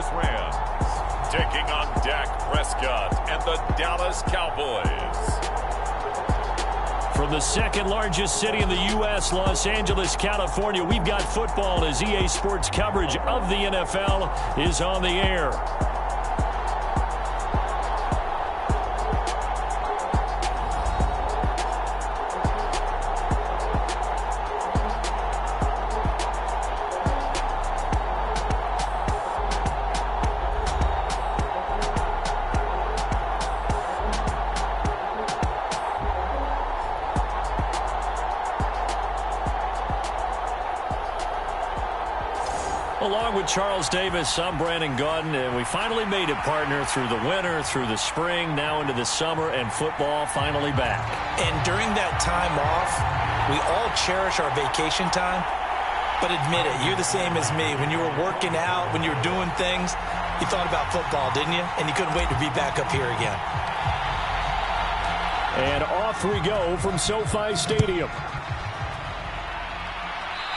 Angeles Rams taking on Dak Prescott and the Dallas Cowboys. From the second largest city in the U.S., Los Angeles, California, we've got football as EA Sports coverage of the NFL is on the air. Along with Charles Davis, I'm Brandon Gaudin, and we finally made it, partner, through the winter, through the spring, now into the summer, and football finally back. And during that time off, we all cherish our vacation time. But admit it, you're the same as me. When you were working out, when you were doing things, you thought about football, didn't you? And you couldn't wait to be back up here again. And off we go from SoFi Stadium.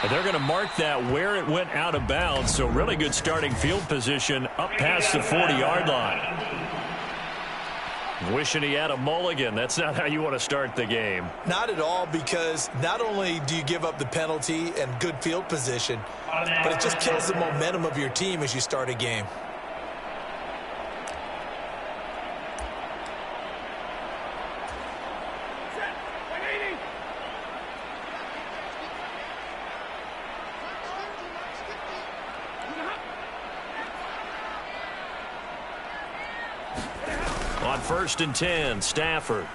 And they're going to mark that where it went out of bounds. So really good starting field position up past the 40-yard line. Wishing he had a mulligan. That's not how you want to start the game. Not at all, because not only do you give up the penalty and good field position, but it just kills the momentum of your team as you start a game. On 1st and 10, Stafford.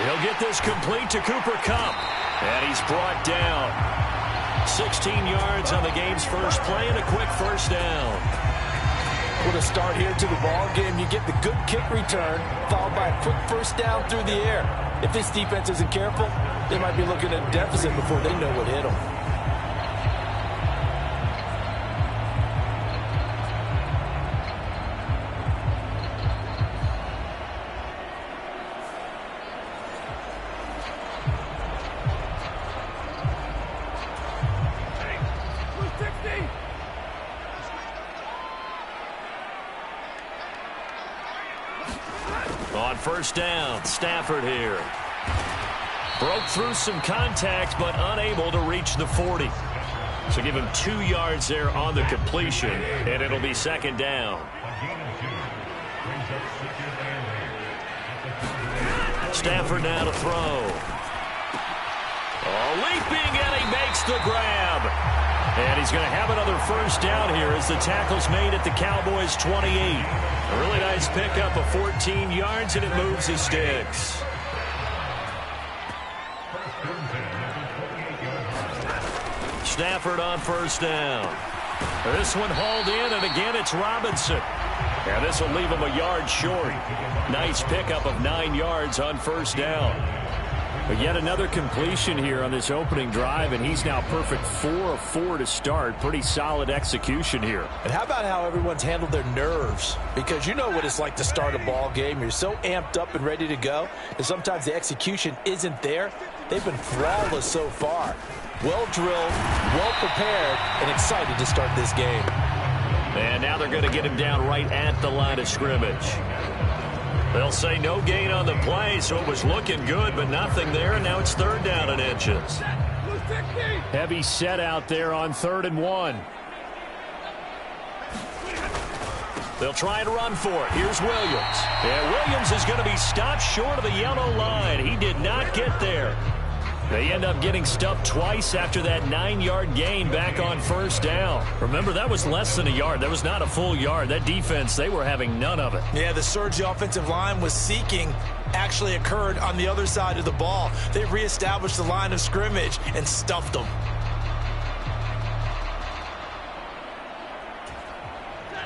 He'll get this complete to Cooper Kupp. And he's brought down. 16 yards on the game's first play and a quick first down. With a start here to the ball game, you get the good kick return, followed by a quick first down through the air. If this defense isn't careful, they might be looking at a deficit before they know what hit them. On first down, Stafford here. Broke through some contact, but unable to reach the 40. So give him 2 yards there on the completion, and it'll be second down. Stafford now to throw. Oh, leaping, and he makes the grab. And he's going to have another first down here as the tackle's made at the Cowboys' 28. A really nice pickup of 14 yards, and it moves his sticks. Stafford on first down. This one hauled in, and again it's Robinson. And this will leave him a yard short. Nice pickup of 9 yards on first down. But yet another completion here on this opening drive, and he's now perfect 4 of 4 to start. Pretty solid execution here. And how about how everyone's handled their nerves? Because you know what it's like to start a ball game. You're so amped up and ready to go, and sometimes the execution isn't there. They've been flawless so far. Well drilled, well prepared, and excited to start this game. And now they're going to get him down right at the line of scrimmage. They'll say no gain on the play, so it was looking good, but nothing there, and now it's third down and inches. Heavy set out there on 3rd and 1. They'll try and run for it. Here's Williams. And Williams is going to be stopped short of the yellow line. He did not get there. They end up getting stuffed twice after that 9-yard gain back on first down. Remember, that was less than a yard. That was not a full yard. That defense, they were having none of it. Yeah, the surge the offensive line was seeking actually occurred on the other side of the ball. They reestablished the line of scrimmage and stuffed them.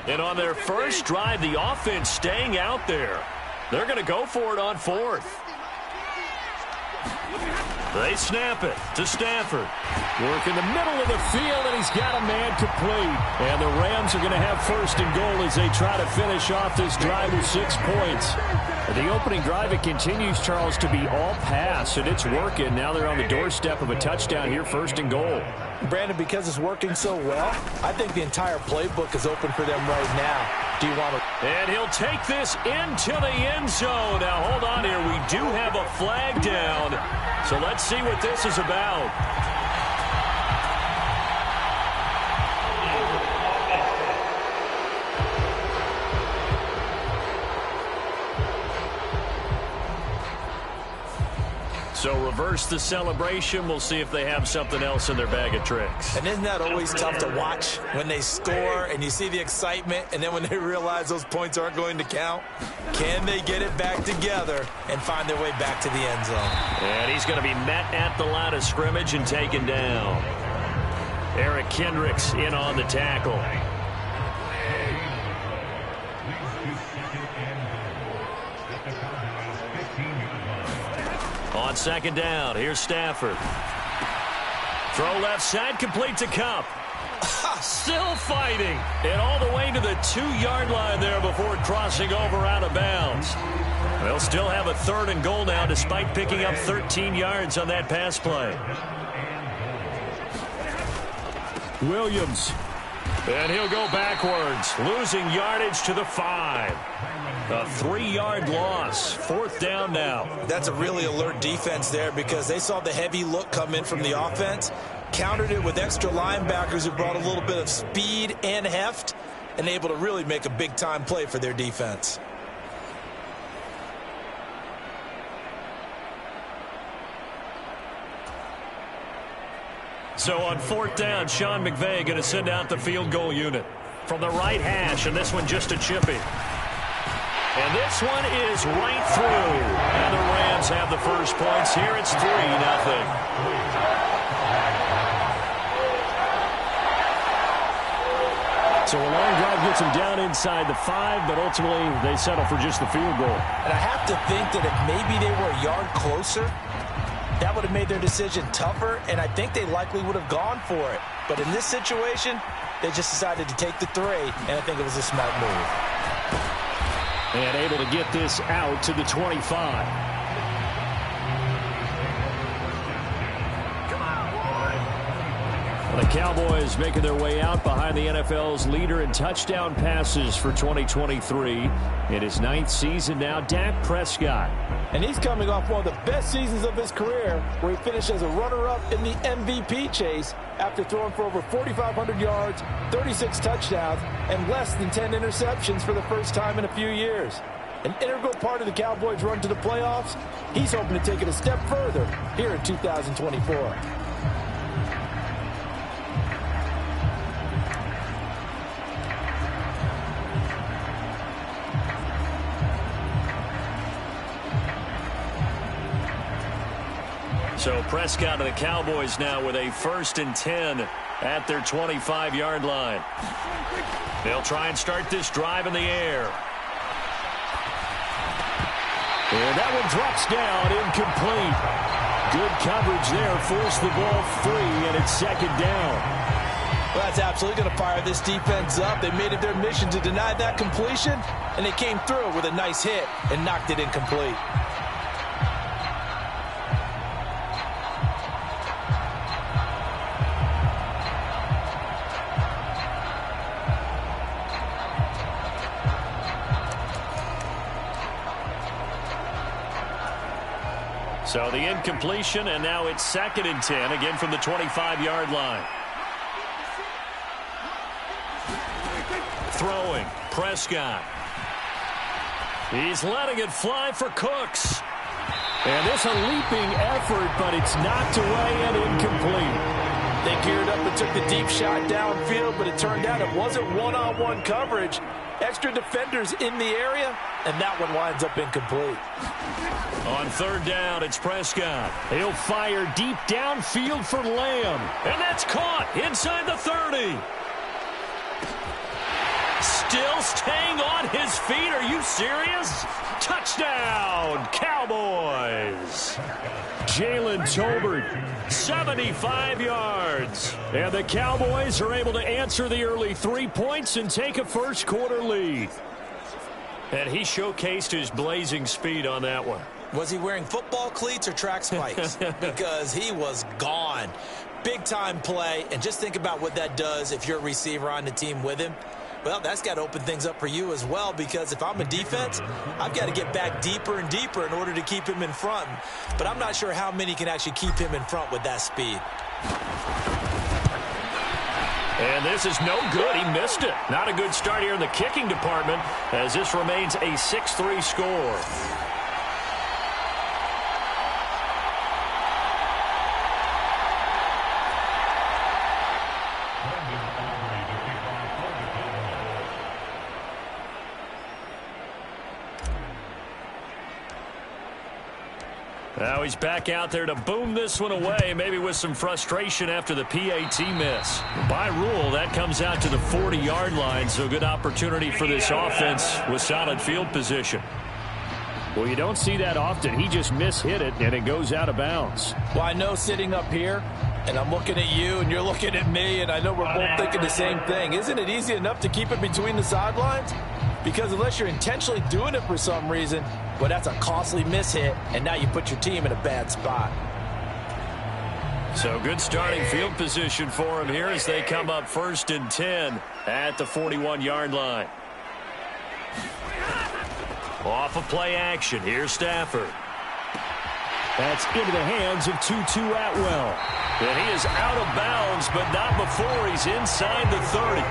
And on their first drive, the offense staying out there. They're going to go for it on 4th. They snap it to Stafford. Work in the middle of the field, and he's got a man complete. And the Rams are going to have first and goal as they try to finish off this drive with 6 points. The opening drive, it continues, Charles, to be all pass, and it's working. Now they're on the doorstep of a touchdown here, first and goal. Brandon, because it's working so well, I think the entire playbook is open for them right now. Do you want to? And he'll take this into the end zone. Now, hold on here. We do have a flag down. So let's see what this is about. So reverse the celebration. We'll see if they have something else in their bag of tricks. And isn't that always tough to watch when they score and you see the excitement, and then when they realize those points aren't going to count? Can they get it back together and find their way back to the end zone? And he's going to be met at the line of scrimmage and taken down. Eric Kendricks in on the tackle. On second down, here's Stafford. Throw left side, complete to Cup. Still fighting. And all the way to the 2-yard line there before crossing over out of bounds. They'll still have a third and goal now despite picking up 13 yards on that pass play. Williams. And he'll go backwards, losing yardage to the 5. A 3-yard loss. Fourth down now. That's a really alert defense there because they saw the heavy look come in from the offense, countered it with extra linebackers who brought a little bit of speed and heft, and able to really make a big-time play for their defense. So on fourth down, Sean McVay going to send out the field goal unit from the right hash, and this one just a chippy. And this one is right through. And the Rams have the first points here. It's 3-0. So a long drive gets them down inside the 5, but ultimately they settle for just the field goal. And I have to think that if maybe they were a yard closer, that would have made their decision tougher, and I think they likely would have gone for it. But in this situation, they just decided to take the 3, and I think it was a smart move. And able to get this out to the 25. The Cowboys making their way out behind the NFL's leader in touchdown passes for 2023. In his 9th season now, Dak Prescott. And he's coming off one of the best seasons of his career, where he finished as a runner-up in the MVP chase after throwing for over 4,500 yards, 36 touchdowns, and less than 10 interceptions for the first time in a few years. An integral part of the Cowboys' run to the playoffs, he's hoping to take it a step further here in 2024. So Prescott and the Cowboys now with a 1st and 10 at their 25-yard line. They'll try and start this drive in the air. And that one drops down, incomplete. Good coverage there, forced the ball free, and it's 2nd down. Well, that's absolutely going to fire this defense up. They made it their mission to deny that completion, and they came through with a nice hit and knocked it incomplete. So the incompletion, and now it's 2nd and 10, again from the 25-yard line. Throwing, Prescott. He's letting it fly for Cooks. And this a leaping effort, but it's knocked away and incomplete. They geared up and took the deep shot downfield, but it turned out it wasn't one-on-one coverage. Extra defenders in the area, and that one winds up incomplete. On 3rd down, it's Prescott. He'll fire deep downfield for Lamb. And that's caught inside the 30. Still staying on his feet. Are you serious? Touchdown, Cowboys. Jalen Tolbert, 75 yards. And the Cowboys are able to answer the early 3 points and take a first-quarter lead. And he showcased his blazing speed on that one. Was he wearing football cleats or track spikes? Because he was gone. Big-time play, and just think about what that does if you're a receiver on the team with him. Well, that's got to open things up for you as well, because if I'm a defense, I've got to get back deeper and deeper in order to keep him in front. But I'm not sure how many can actually keep him in front with that speed. And this is no good. He missed it. Not a good start here in the kicking department, as this remains a 6-3 score. Now he's back out there to boom this one away, maybe with some frustration after the PAT miss. By rule, that comes out to the 40-yard line, so good opportunity for this offense with solid field position. Well, you don't see that often. He just mishit it, and it goes out of bounds. Well, I know sitting up here, and I'm looking at you, and you're looking at me, and I know we're both thinking the same thing. Isn't it easy enough to keep it between the sidelines? Because unless you're intentionally doing it for some reason, well, that's a costly mishit, and now you put your team in a bad spot. So good starting field position for him here as they come up 1st and 10 at the 41-yard line. Off of play action, here's Stafford. That's into the hands of Tutu Atwell. And he is out of bounds, but not before he's inside the 30.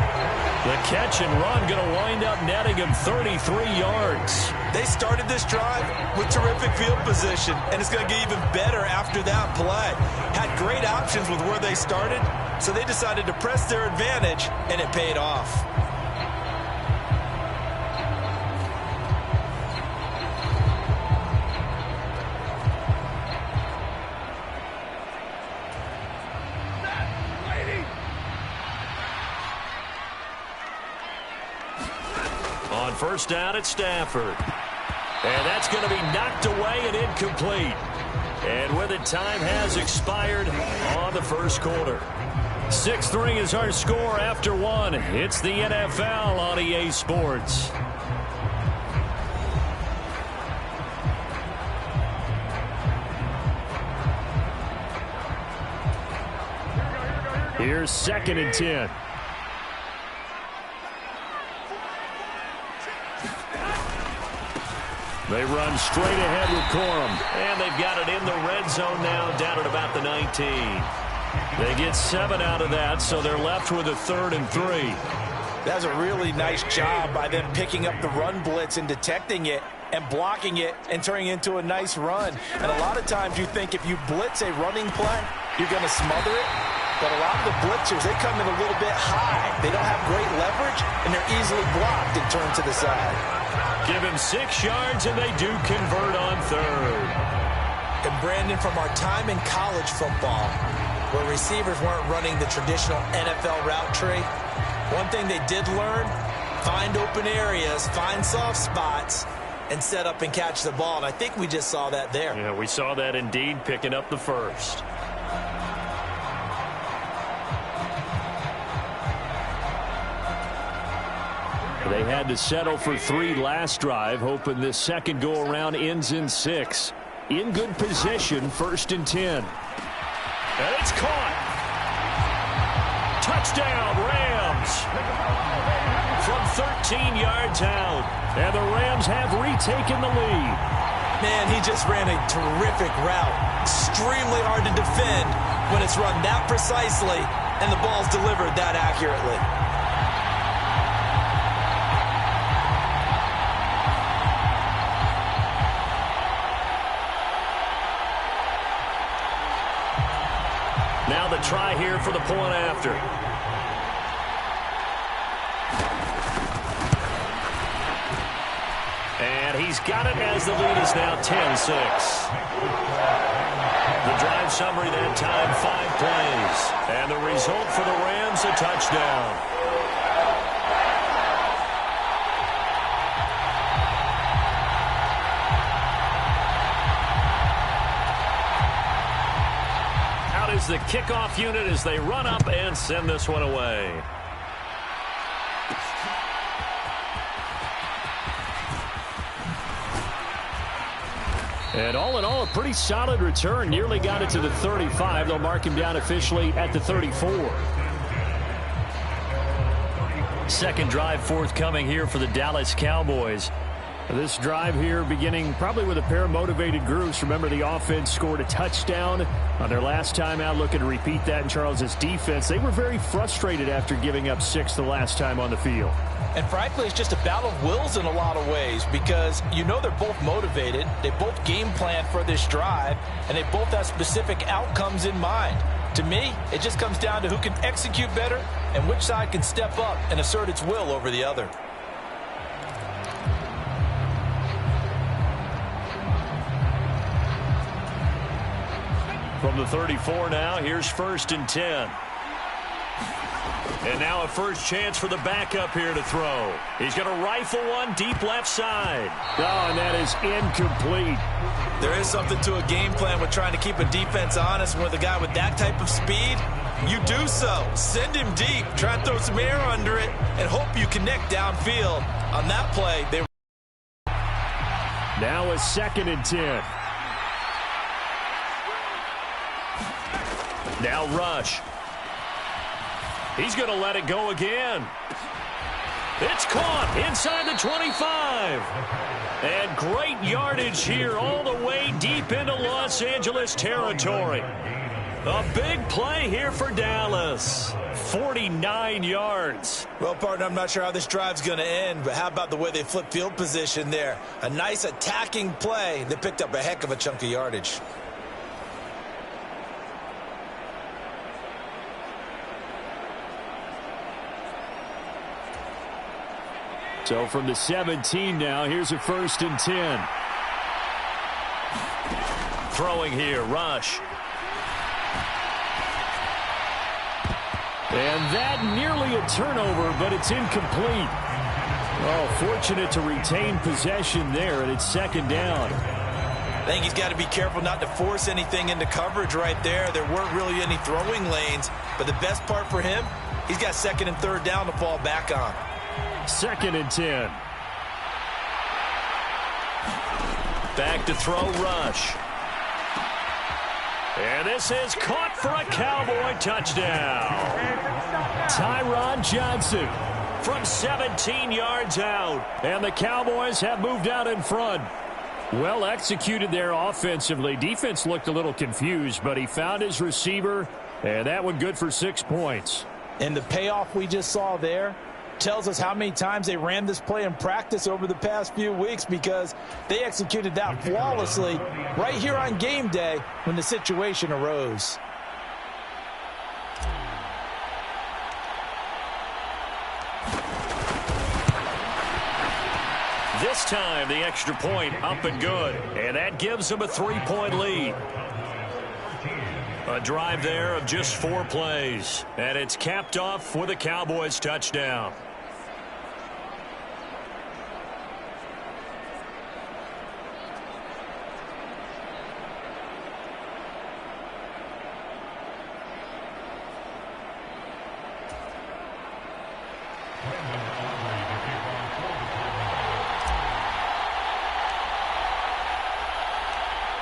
The catch and run going to wind up netting him 33 yards. They started this drive with terrific field position, and it's going to get even better after that play. Had great options with where they started, so they decided to press their advantage, and it paid off. On 1st down at Stafford. And that's going to be knocked away and incomplete. And with it, time has expired on the 1st quarter. 6-3 is our score after 1. It's the NFL on EA Sports. Here's 2nd and 10. They run straight ahead with Corum. And they've got it in the red zone now, down at about the 19. They get 7 out of that, so they're left with a 3rd and 3. That's a really nice job by them picking up the run blitz and detecting it and blocking it and turning it into a nice run. And a lot of times you think if you blitz a running play, you're going to smother it. But a lot of the blitzers, they come in a little bit high. They don't have great leverage, and they're easily blocked and turned to the side. Give him 6 yards, and they do convert on 3rd. And Brandon, from our time in college football, where receivers weren't running the traditional NFL route tree, one thing they did learn, find open areas, find soft spots, and set up and catch the ball. And I think we just saw that there. Yeah, we saw that indeed, picking up the 1st. They had to settle for 3 last drive, hoping this second go-around ends in 6. In good position, 1st and 10. And it's caught. Touchdown, Rams. From 13 yards out. And the Rams have retaken the lead. Man, he just ran a terrific route. Extremely hard to defend when it's run that precisely and the ball's delivered that accurately. Now the try here for the point after. And he's got it as the lead is now 10-6. The drive summary that time, 5 plays. And the result for the Rams, a touchdown. kickoff unit as they run up and send this one away. And all in all, a pretty solid return. Nearly got it to the 35. They'll mark him down officially at the 34. Second drive forthcoming here for the Dallas Cowboys. This drive here beginning probably with a pair of motivated groups. Remember, the offense scored a touchdown on their last time out, looking to repeat that in Charles's defense. They were very frustrated after giving up 6 the last time on the field. And frankly, it's just a battle of wills in a lot of ways because you know they're both motivated. They both game plan for this drive, and they both have specific outcomes in mind. To me, it just comes down to who can execute better and which side can step up and assert its will over the other. From the 34 now, here's 1st and 10. And now a first chance for the backup here to throw. He's going to rifle one deep left side. Oh, and that is incomplete. There is something to a game plan with trying to keep a defense honest. With a guy with that type of speed, you do so. Send him deep, try and throw some air under it, and hope you connect downfield. On that play, they... Now a 2nd and 10. Now rush. He's going to let it go again. It's caught inside the 25. And great yardage here all the way deep into Los Angeles territory. A big play here for Dallas. 49 yards. Well, partner, I'm not sure how this drive's going to end, but how about the way they flip field position there? A nice attacking play that picked up a heck of a chunk of yardage. So from the 17 now, here's a 1st and 10. Throwing here, rush. And that nearly a turnover, but it's incomplete. Oh, fortunate to retain possession there, and it's 2nd down. I think he's got to be careful not to force anything into coverage right there. There weren't really any throwing lanes, but the best part for him, he's got 2nd and 3rd down to fall back on. 2nd and 10. Back to throw, rush. And this is caught for a Cowboy touchdown. Tyron Johnson From 17 yards out. And the Cowboys have moved out in front. Well executed there offensively. Defense looked a little confused, but he found his receiver, and that one good for 6 points. And the payoff we just saw there tells us how many times they ran this play in practice over the past few weeks, because they executed that flawlessly right here on game day when the situation arose. This time the extra point up and good, and that gives them a 3-point lead. A drive there of just 4 plays, and it's capped off with a Cowboys touchdown.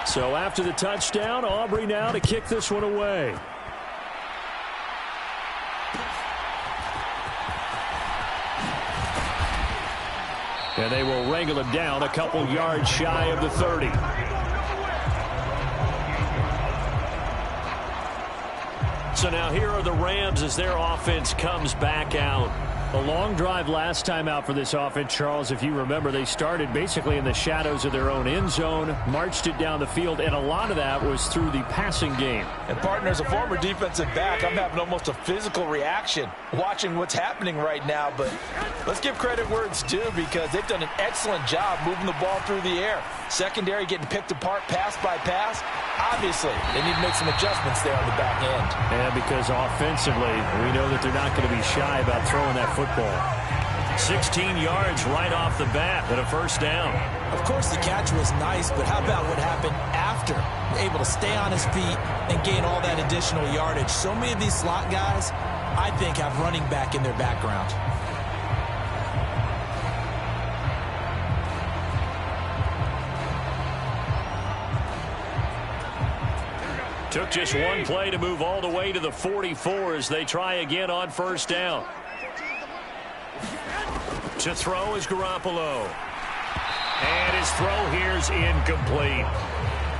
So after the touchdown, Aubrey now to kick this one away. And they will wrangle him down a couple yards shy of the 30. So now here are the Rams as their offense comes back out. A long drive last time out for this offense, Charles. If you remember, they started basically in the shadows of their own end zone, marched it down the field, and a lot of that was through the passing game. And, partner, as a former defensive back, I'm having almost a physical reaction watching what's happening right now. But let's give credit where it's due, because they've done an excellent job moving the ball through the air. Secondary getting picked apart pass by pass. Obviously, they need to make some adjustments there on the back end. And because offensively, we know that they're not going to be shy about throwing that football. 16 yards right off the bat and a first down. Of course, the catch was nice, but how about what happened after? Able to stay on his feet and gain all that additional yardage. So many of these slot guys, I think, have running back in their background. Took just one play to move all the way to the 44 as they try again on first down. To throw is Garoppolo. And his throw here is incomplete.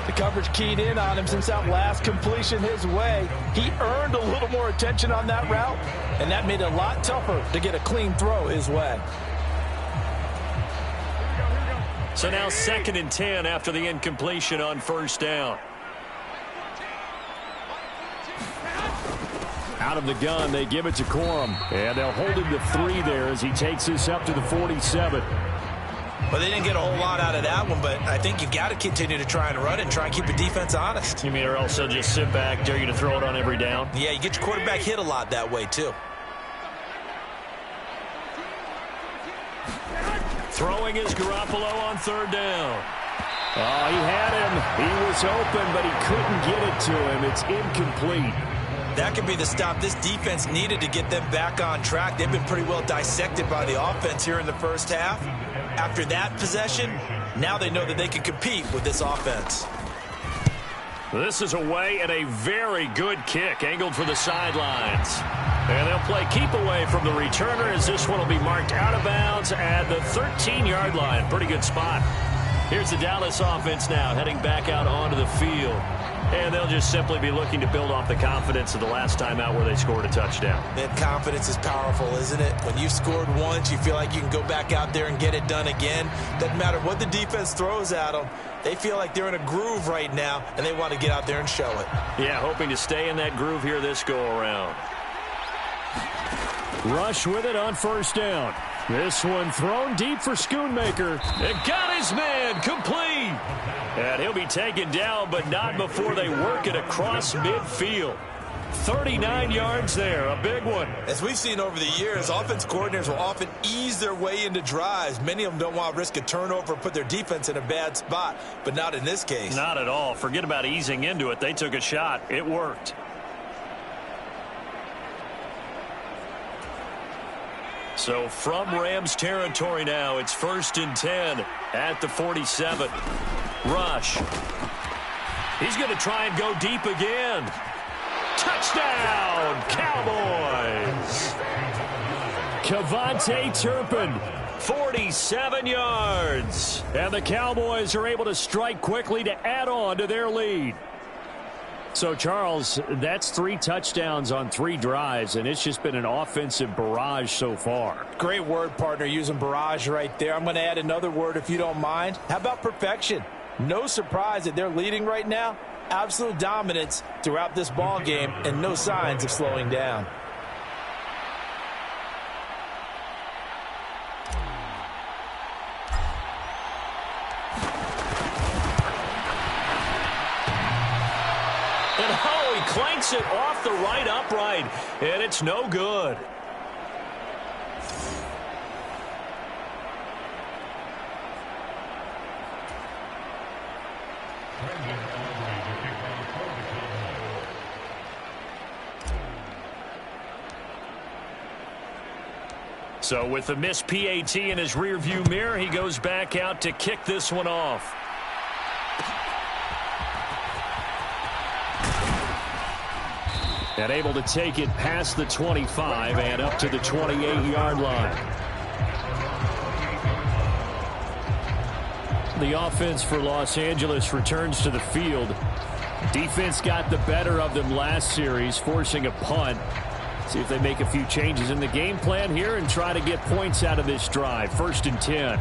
The coverage keyed in on him since that last completion his way. He earned a little more attention on that route, and that made it a lot tougher to get a clean throw his way. So now 2nd and 10 after the incompletion on first down. Out of the gun, they give it to Corum. And they'll hold him to 3 there as he takes this up to the 47. Well, they didn't get a whole lot out of that one, but I think you got to continue to try and run it and try and keep the defense honest. You mean or else they'll just sit back, dare you to throw it on every down? Yeah, you get your quarterback hit a lot that way, too. Throwing is Garoppolo on 3rd down. Oh, he had him. He was open, but he couldn't get it to him. It's incomplete. That could be the stop this defense needed to get them back on track. They've been pretty well dissected by the offense here in the first half. After that possession, now they know that they can compete with this offense. This is away and a very good kick angled for the sidelines. And they'll play keep away from the returner as this one will be marked out of bounds at the 13-yard line. Pretty good spot. Here's the Dallas offense now heading back out onto the field. And they'll just simply be looking to build off the confidence of the last time out where they scored a touchdown. That confidence is powerful, isn't it? When you've scored once, you feel like you can go back out there and get it done again. Doesn't matter what the defense throws at them. They feel like they're in a groove right now, and they want to get out there and show it. Yeah, hoping to stay in that groove here this go-around. Rush with it on first down. This one thrown deep for Schoonmaker. And got his man complete. And he'll be taken down, but not before they work it across midfield. 39 yards there, a big one. As we've seen over the years, offense coordinators will often ease their way into drives. Many of them don't want to risk a turnover or put their defense in a bad spot, but not in this case. Not at all. Forget about easing into it. They took a shot. It worked. So from Rams territory now, it's 1st and 10 at the 47. Rush. He's going to try and go deep again. Touchdown, Cowboys. Kevontae Turpin, 47 yards. And the Cowboys are able to strike quickly to add on to their lead. So, Charles, that's 3 touchdowns on 3 drives, and it's just been an offensive barrage so far. Great word, partner, using barrage right there. I'm going to add another word if you don't mind. How about perfection? No surprise that they're leading right now. Absolute dominance throughout this ball game and no signs of slowing down. And oh, he clanks it off the right upright, and it's no good. So with the missed PAT in his rearview mirror, he goes back out to kick this one off. And able to take it past the 25 and up to the 28-yard line. The offense for Los Angeles returns to the field. Defense got the better of them last series, forcing a punt. See if they make a few changes in the game plan here and try to get points out of this drive. 1st and 10.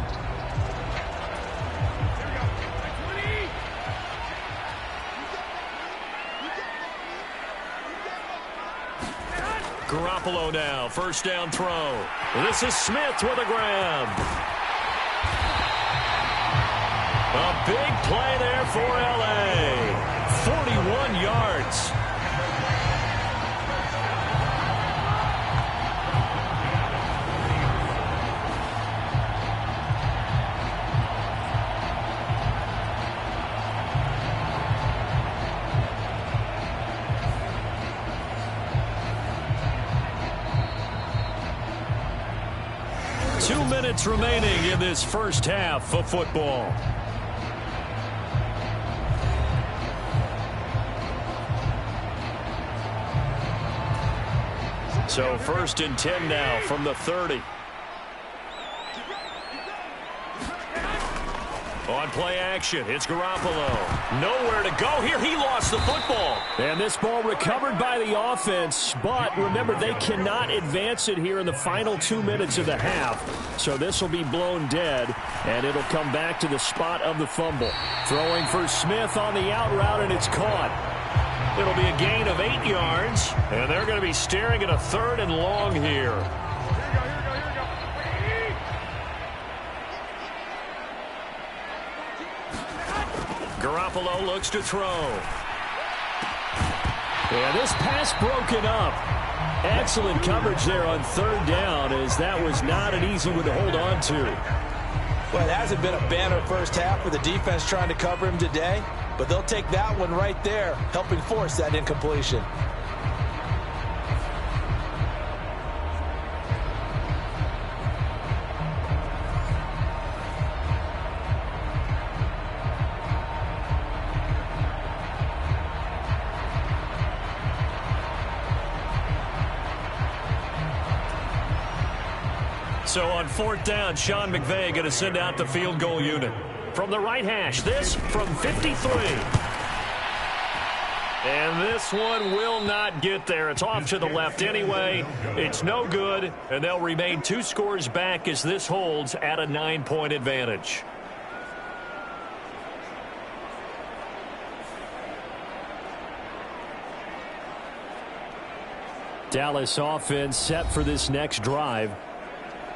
Garoppolo now, 1st down throw. This is Smith with a grab. A big play there for L.A. 41 yards. 2 minutes remaining in this first half of football. So 1st and 10 now from the 30. On play action, it's Garoppolo. Nowhere to go here. He lost the football. And this ball recovered by the offense. But remember, they cannot advance it here in the final 2 minutes of the half. So this will be blown dead, and it'll come back to the spot of the fumble. Throwing for Smith on the out route, and it's caught. It'll be a gain of 8 yards, and they're going to be staring at a 3rd and long here. Garoppolo looks to throw. And this pass broken up. Excellent coverage there on 3rd down, as that was not an easy one to hold on to. Well, it hasn't been a banner first half for the defense trying to cover him today, but they'll take that one right there, helping force that incompletion. So on 4th down, Sean McVay going to send out the field goal unit. From the right hash, this from 53. And this one will not get there. It's off to the left anyway. It's no good, and they'll remain 2 scores back as this holds at a 9-point advantage. Dallas offense set for this next drive.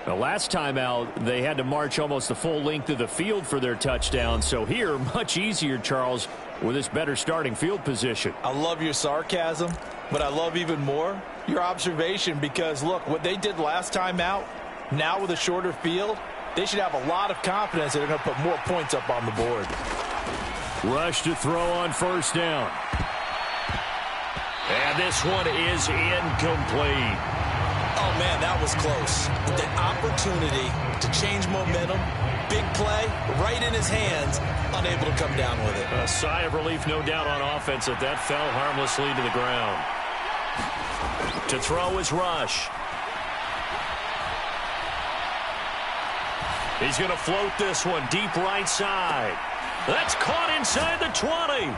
The last time out, they had to march almost the full length of the field for their touchdown. So here, much easier, Charles, with this better starting field position. I love your sarcasm, but I love even more your observation, because, look, what they did last time out, now with a shorter field, they should have a lot of confidence that they're going to put more points up on the board. Rush to throw on 1st down. And this one is incomplete. Oh, man, that was close. The opportunity to change momentum, big play, right in his hands, unable to come down with it. A sigh of relief, no doubt, on offense that fell harmlessly to the ground. To throw is Rush. He's going to float this one deep right side. That's caught inside the 20.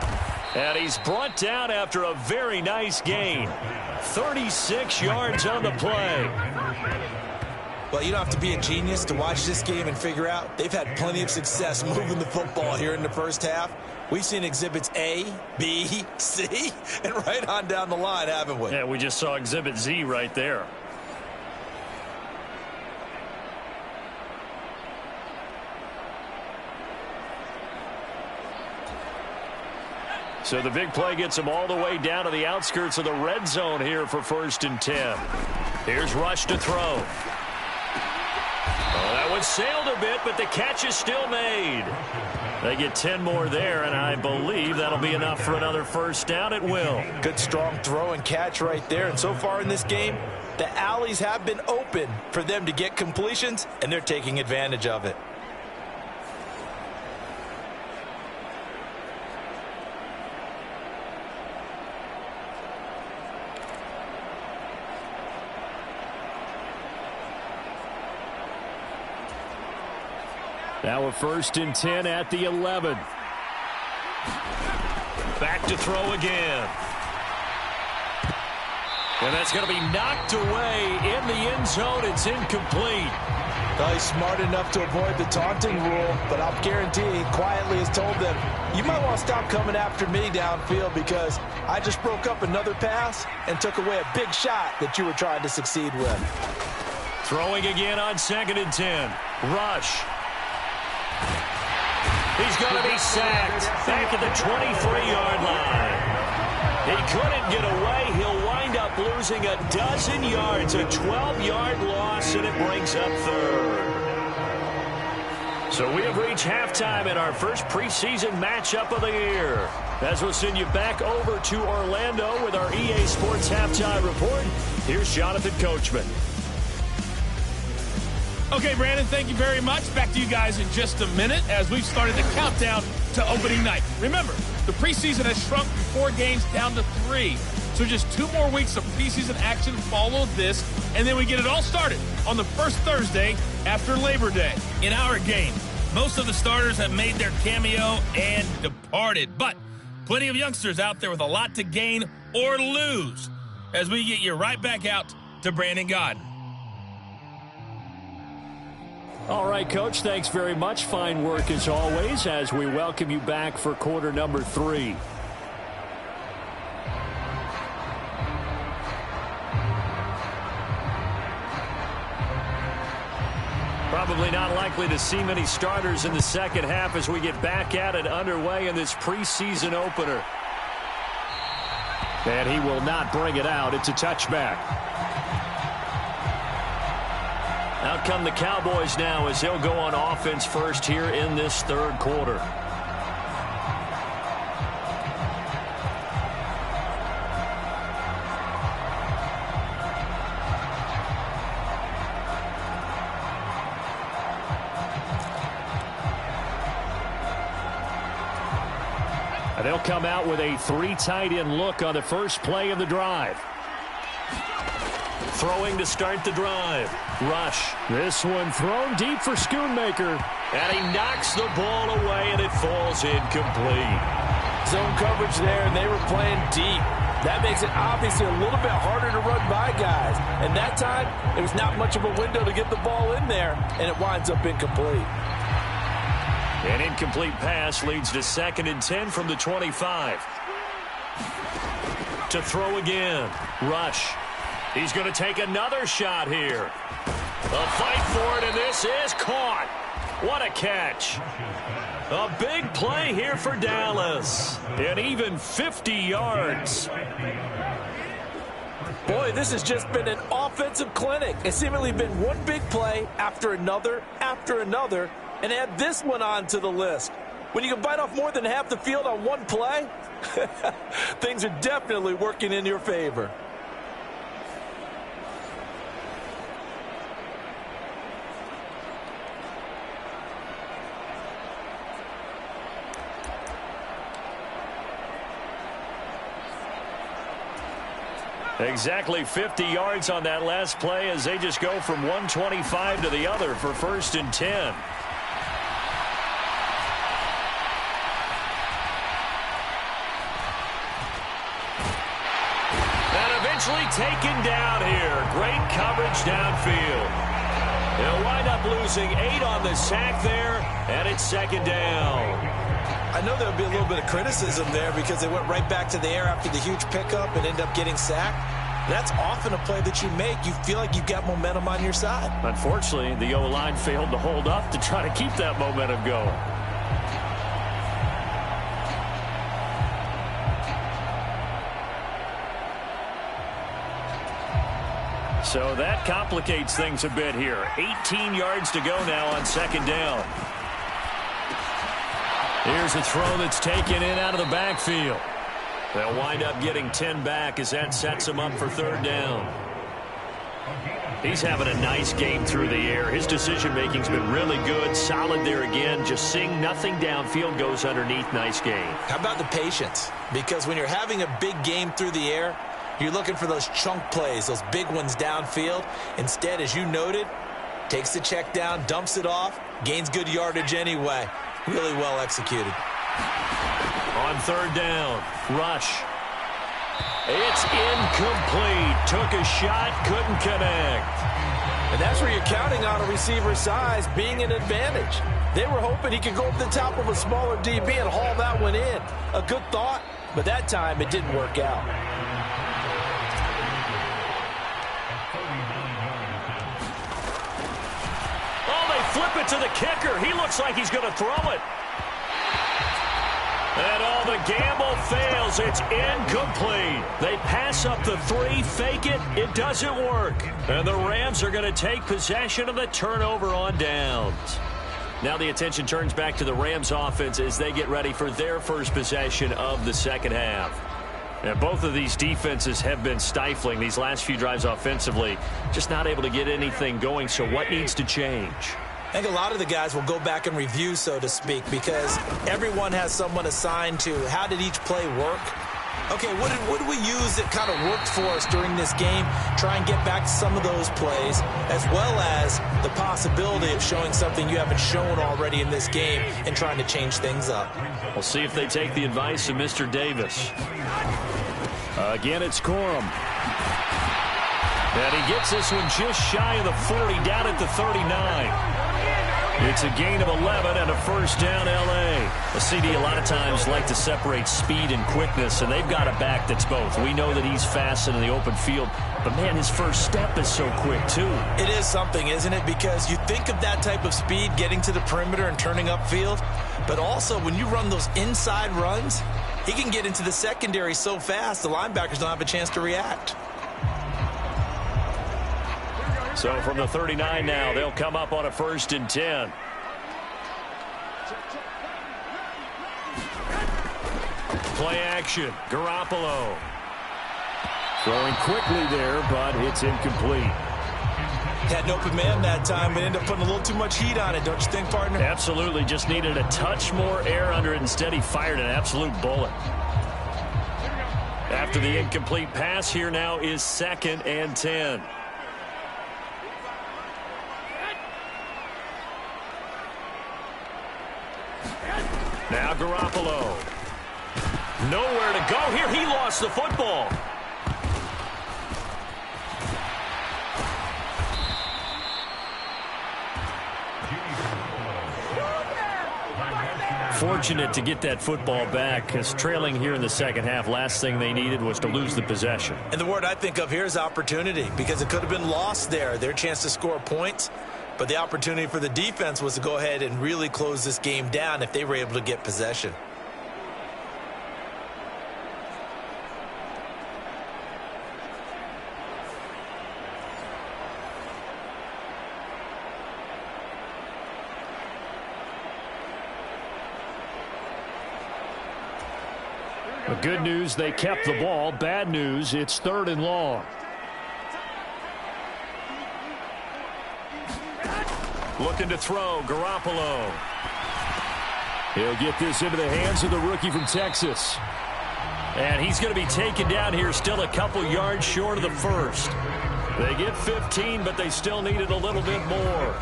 And he's brought down after a very nice gain. 36 yards on the play. Well, you don't have to be a genius to watch this game and figure out they've had plenty of success moving the football here in the first half. We've seen exhibits A, B, C, and right on down the line, haven't we? Yeah, we just saw exhibit Z right there. So the big play gets him all the way down to the outskirts of the red zone here for 1st and 10. Here's Rush to throw. Oh, that one sailed a bit, but the catch is still made. They get 10 more there, and I believe that'll be enough for another 1st down. It will. Good strong throw and catch right there. And so far in this game, the alleys have been open for them to get completions, and they're taking advantage of it. Now a 1st and 10 at the 11. Back to throw again. And that's going to be knocked away in the end zone. It's incomplete. Well, he's smart enough to avoid the taunting rule, but I'll guarantee he quietly has told them, you might want to stop coming after me downfield, because I just broke up another pass and took away a big shot that you were trying to succeed with. Throwing again on 2nd and 10. Rush. He's going to be sacked back at the 23-yard line. He couldn't get away. He'll wind up losing a dozen yards, a 12-yard loss, and it brings up 3rd. So we have reached halftime in our first preseason matchup of the year. As we'll send you back over to Orlando with our EA Sports Halftime Report, here's Jonathan Coachman. Okay, Brandon, thank you very much. Back to you guys in just a minute as we've started the countdown to opening night. Remember, the preseason has shrunk from 4 games down to 3. So just 2 more weeks of preseason action follow this, and then we get it all started on the first Thursday after Labor Day. In our game, most of the starters have made their cameo and departed, but plenty of youngsters out there with a lot to gain or lose as we get you right back out to Brandon Gaudin. All right, Coach, thanks very much. Fine work as always as we welcome you back for quarter number 3. Probably not likely to see many starters in the second half as we get back at it underway in this preseason opener. And he will not bring it out. It's a touchback. Out come the Cowboys now as they'll go on offense first here in this third quarter. They'll come out with a 3 tight end look on the first play of the drive. Throwing to start the drive. Rush. This one thrown deep for Schoonmaker. And he knocks the ball away, and it falls incomplete. Zone coverage there, and they were playing deep. That makes it obviously a little bit harder to run by guys. And that time, there was not much of a window to get the ball in there, and it winds up incomplete. An incomplete pass leads to 2nd and 10 from the 25. To throw again. Rush. He's going to take another shot here. A fight for it, and this is caught. What a catch. A big play here for Dallas. And even 50 yards. Boy, this has just been an offensive clinic. It's seemingly been one big play after another, and add this one on to the list. When you can bite off more than half the field on one play, things are definitely working in your favor. Exactly 50 yards on that last play as they just go from 125 to the other for 1st and 10. Eventually taken down here. Great coverage downfield. They'll wind up losing 8 on the sack there, and it's 2nd down. I know there'll be a little bit of criticism there because they went right back to the air after the huge pickup and end up getting sacked. That's often a play that you make. You feel like you've got momentum on your side. Unfortunately, the O-line failed to hold up to try to keep that momentum going. So that complicates things a bit here. 18 yards to go now on 2nd down. Here's a throw that's taken in out of the backfield. They'll wind up getting 10 back as that sets them up for 3rd down. He's having a nice game through the air. His decision-making's been really good. Solid there again. Just seeing nothing downfield goes underneath. Nice game. How about the patience? Because when you're having a big game through the air, you're looking for those chunk plays, those big ones downfield. Instead, as you noted, takes the check down, dumps it off, gains good yardage anyway. Really well executed. On 3rd down, Rush. It's incomplete. Took a shot, couldn't connect. And that's where you're counting on a receiver's size being an advantage. They were hoping he could go up the top of a smaller DB and haul that one in. A good thought, but that time it didn't work out. Flip it to the kicker. He looks like he's going to throw it. And all the gamble fails. It's incomplete. They pass up the 3, fake it. It doesn't work. And the Rams are going to take possession of the turnover on downs. Now the attention turns back to the Rams offense as they get ready for their first possession of the second half. Yeah, both of these defenses have been stifling these last few drives offensively. Just not able to get anything going, so what needs to change? I think a lot of the guys will go back and review, so to speak, because everyone has someone assigned to how did each play work. Okay, what did we use that kind of worked for us during this game? Try and get back to some of those plays, as well as the possibility of showing something you haven't shown already in this game and trying to change things up. We'll see if they take the advice of Mr. Davis. Again, it's Corum. And he gets this one just shy of the 40, down at the 39. It's a gain of 11 and a first down, L.A. A CD a lot of times like to separate speed and quickness, and they've got a back that's both. We know that he's fast in the open field, but, man, his first step is so quick, too. It is something, isn't it? Because you think of that type of speed, getting to the perimeter and turning upfield, but also when you run those inside runs, he can get into the secondary so fast the linebackers don't have a chance to react. So from the 39 now, they'll come up on a 1st and 10. Play action, Garoppolo. Throwing quickly there, but it's incomplete. Had an open man that time, but ended up putting a little too much heat on it, don't you think, partner? Absolutely, just needed a touch more air under it. Instead, he fired an absolute bullet. After the incomplete pass, here now is 2nd and 10. Now Garoppolo. Nowhere to go here. He lost the football. Fortunate to get that football back, because trailing here in the second half, last thing they needed was to lose the possession. And the word I think of here is opportunity, because it could have been lost there. Their chance to score points. But the opportunity for the defense was to go ahead and really close this game down if they were able to get possession. The good news, they kept the ball. Bad news, it's 3rd and long. Looking to throw, Garoppolo. He'll get this into the hands of the rookie from Texas. And he's going to be taken down here, still a couple yards short of the first. They get 15, but they still needed a little bit more.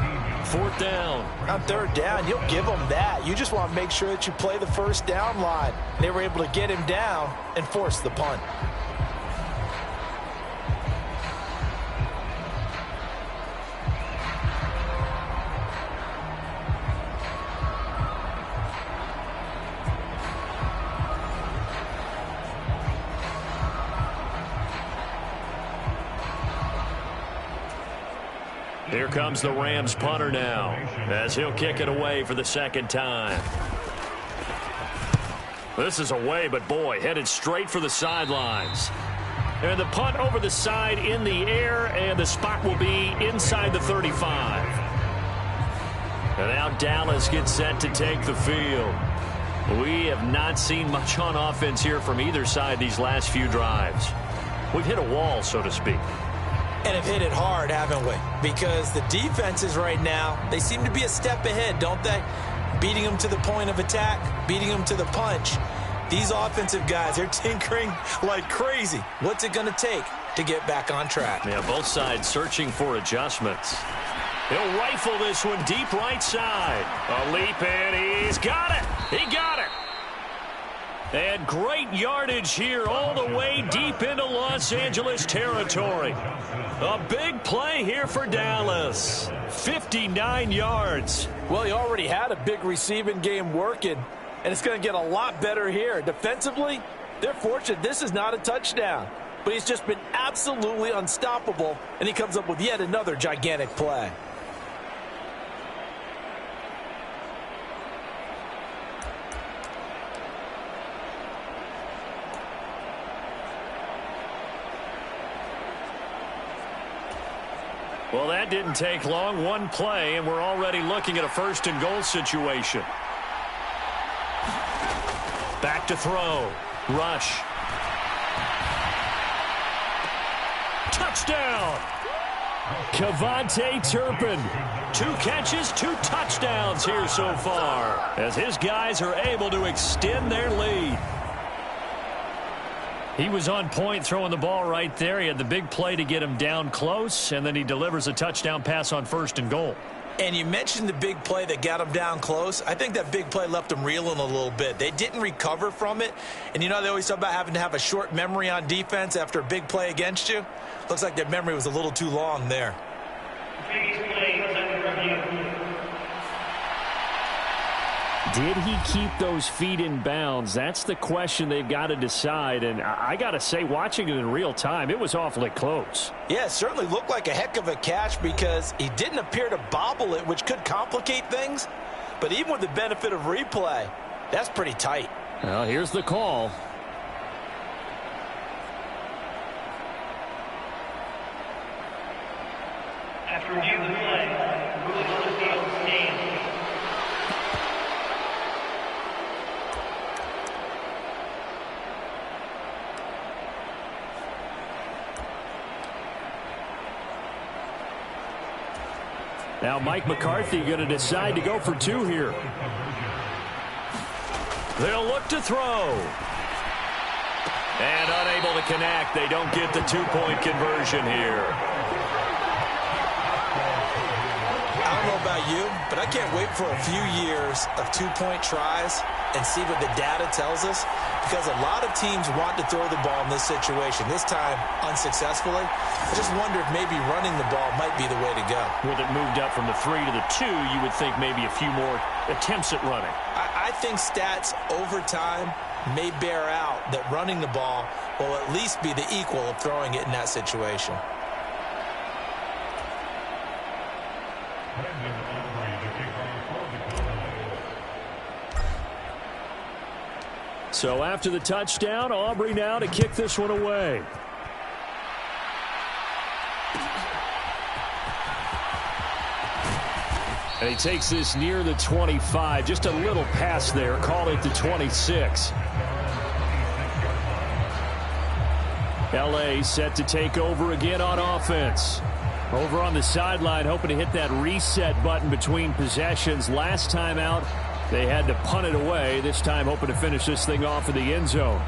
4th down. On 3rd down, you'll give them that. You just want to make sure that you play the first down line. They were able to get him down and force the punt. Here comes the Rams punter now, as he'll kick it away for the 2nd time. This is away, but boy, headed straight for the sidelines. And the punt over the side in the air, and the spot will be inside the 35. And now Dallas gets set to take the field. We have not seen much on offense here from either side these last few drives. We've hit a wall, so to speak. And have hit it hard, haven't we? Because the defenses right now, they seem to be a step ahead, don't they? Beating them to the point of attack, beating them to the punch. These offensive guys, they're tinkering like crazy. What's it going to take to get back on track? Yeah, both sides searching for adjustments. He'll rifle this one deep right side. A leap, and he's got it. He got it. And great yardage here all the way deep into Los Angeles territory. A big play here for Dallas. 59 yards. Well, he already had a big receiving game working, and it's going to get a lot better here. Defensively, they're fortunate this is not a touchdown. But he's just been absolutely unstoppable, and he comes up with yet another gigantic play. Well, that didn't take long. One play, and we're already looking at a 1st and goal situation. Back to throw. Rush. touchdown. Kevontae Turpin, 2 catches, 2 touchdowns here so far, as his guys are able to extend their lead. He was on point throwing the ball right there. He had the big play to get him down close, and then he delivers a touchdown pass on 1st and goal. And you mentioned the big play that got him down close. I think that big play left him reeling a little bit. They didn't recover from it. And you know they always talk about having to have a short memory on defense after a big play against you. Looks like their memory was a little too long there. Did he keep those feet in bounds? That's the question they've got to decide. And I got to say, watching it in real time, it was awfully close. Yeah, it certainly looked like a heck of a catch because he didn't appear to bobble it, which could complicate things. But even with the benefit of replay, that's pretty tight. Well, here's the call. After review of the play, ruling on the field stands. Now Mike McCarthy going to decide to go for 2 here. They'll look to throw. And unable to connect. They don't get the 2-point conversion here. I don't know about you, but I can't wait for a few years of 2-point tries and see what the data tells us, because a lot of teams want to throw the ball in this situation, this time unsuccessfully. I just wonder if maybe running the ball might be the way to go. With it moved up from the 3 to the 2, you would think maybe a few more attempts at running. I think stats over time may bear out that running the ball will at least be the equal of throwing it in that situation. So after the touchdown, Aubrey now to kick this one away. And he takes this near the 25. Just a little pass there. Call it the 26. L.A. set to take over again on offense. Over on the sideline, hoping to hit that reset button between possessions. Last time out, they had to punt it away. This time hoping to finish this thing off in the end zone.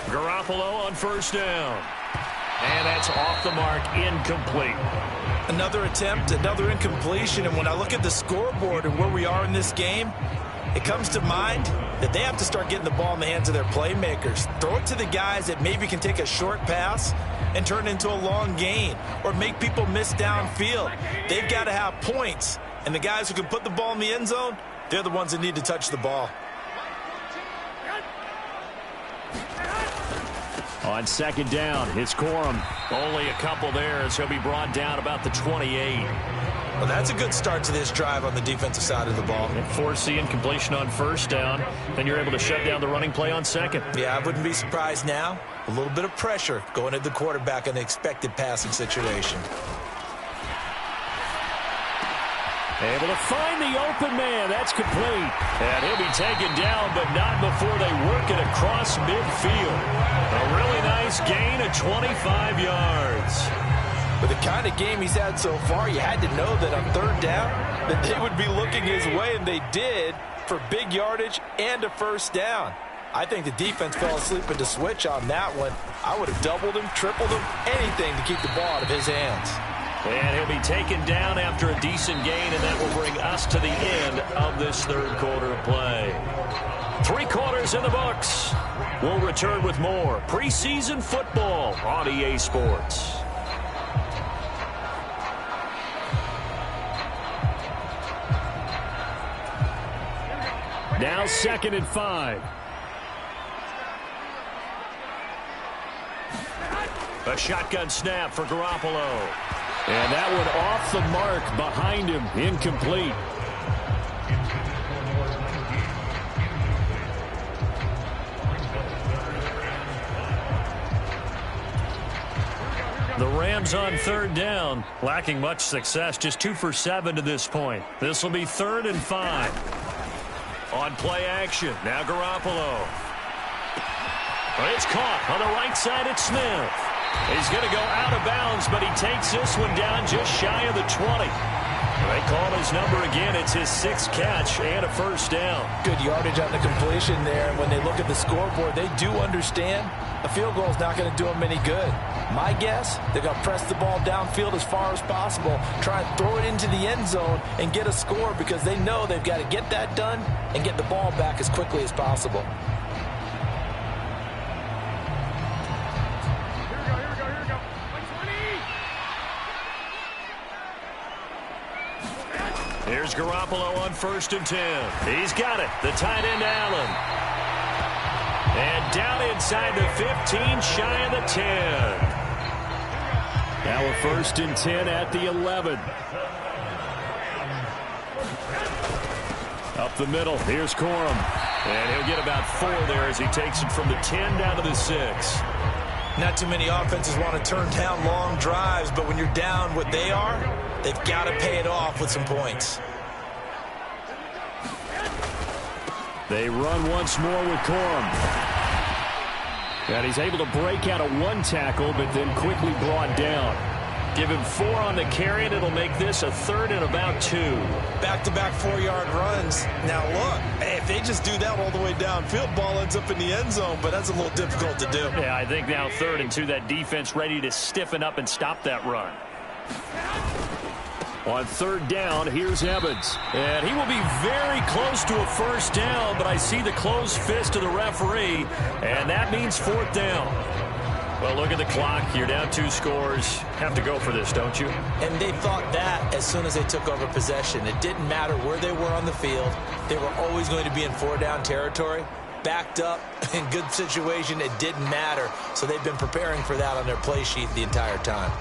Garoppolo on 1st down. And that's off the mark, incomplete. Another attempt, another incompletion. And when I look at the scoreboard and where we are in this game, it comes to mind that they have to start getting the ball in the hands of their playmakers. Throw it to the guys that maybe can take a short pass and turn it into a long gain or make people miss downfield. They've got to have points. And the guys who can put the ball in the end zone, they're the ones that need to touch the ball. On 2nd down, it's Corum. Only a couple there as he'll be brought down about the 28. Well, that's a good start to this drive on the defensive side of the ball. And force the incompletion on 1st down. Then you're able to shut down the running play on 2nd. Yeah, I wouldn't be surprised now. A little bit of pressure going at the quarterback in the expected passing situation. Able to find the open man. That's complete. And he'll be taken down, but not before they work it across midfield. A really nice gain of 25 yards. With the kind of game he's had so far, you had to know that on 3rd down that they would be looking his way, and they did, for big yardage and a 1st down. I think the defense fell asleep at the switch on that one. I would have doubled him, tripled him, anything to keep the ball out of his hands. And he'll be taken down after a decent gain, and that will bring us to the end of this 3rd quarter of play. 3 quarters in the books. We'll return with more preseason football on EA Sports. Now 2nd and 5. A shotgun snap for Garoppolo. And that one off the mark behind him, incomplete. The Rams on 3rd down, lacking much success, just 2 for 7 to this point. This will be 3rd and 5. On play action, now Garoppolo. It's caught on the right side at Smith. He's going to go out of bounds, but he takes this one down just shy of the 20. They call his number again. It's his 6th catch and a first down. Good yardage on the completion there. When they look at the scoreboard, they do understand a field goal is not going to do them any good. My guess, they're going to press the ball downfield as far as possible, try and throw it into the end zone and get a score because they know they've got to get that done and get the ball back as quickly as possible. Here's Garoppolo on 1st and 10. He's got it. The tight end, Allen. And down inside the 15, shy of the 10. Now a 1st and 10 at the 11. Up the middle, here's Corum. And he'll get about 4 there as he takes it from the 10 down to the 6. Not too many offenses want to turn down long drives, but when you're down what they are, they've got to pay it off with some points. They run once more with Corum. And he's able to break out of 1 tackle, but then quickly brought down. Give him 4 on the carry, and it'll make this a 3rd and about 2. Back-to-back 4-yard runs. Now, look, if they just do that all the way downfield, ball ends up in the end zone, but that's a little difficult to do. Yeah, I think now 3rd and 2, that defense ready to stiffen up and stop that run. On 3rd down, here's Evans. And he will be very close to a first down, but I see the closed fist of the referee, and that means 4th down. Well, look at the clock. You're down 2 scores. Have to go for this, don't you? And they thought that as soon as they took over possession. It didn't matter where they were on the field. They were always going to be in 4-down territory. Backed up, in good situation, it didn't matter. So they've been preparing for that on their play sheet the entire time.